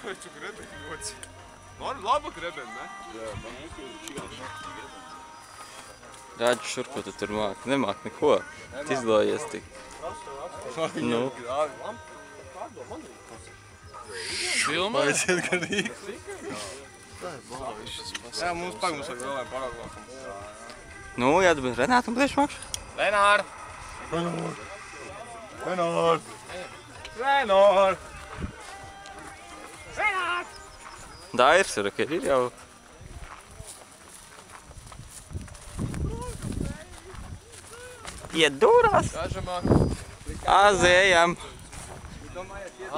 Taču grebeņi gods. Laba grebeņi, ne? Jā, Rāģi šur, ko tu tur māk. Nemāk neko. Tu izlojies tik. Nu. Filmā? Aiziet garīgi. Jā, mums vajag vēl parādvākam. Nu, jādabin Renātam priekšmakšu. Renār! Renār! Dairs ir, ka ir jau. Iet dūrās. Āzējam.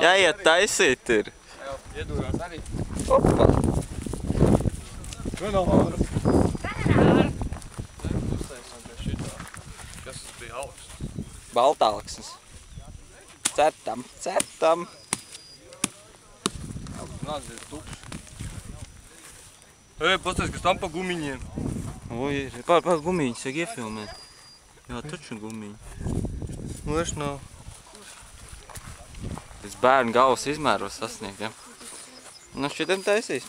Jāiet taisīt ir. Iedūrās arī. Opa. Renār! Kas tas bija augsts? Baltālaksnes. Certam. Nāc, ir tukšs. Ej, pastāst, kas tam pa gumiņiem. Oi, pār gumiņus vajag iefilmēt. Jā, taču gumiņi. Nu, es nav. Tas bērnu galvas izmēros sasniegt, ja? Nu, šitam taisīs.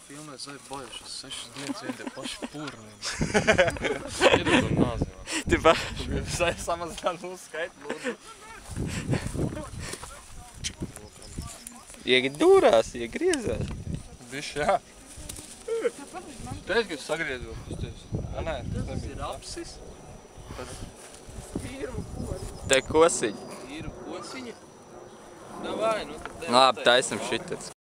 Filmēt zai bajušas 6 dienas vien tie paši pūrni. Iedod un nāzi. Tu pa... Zai samazināt mūsu skaitu, lūdzu. Iegi dūrās, iegriezās. Bišķi, jā. Teici, ka es sagriezos, tas teici. Nē, tas nebija. Ir apsis. Te kosiņi. Ir kosiņi. Davai, nu. Labi, taisam šitas.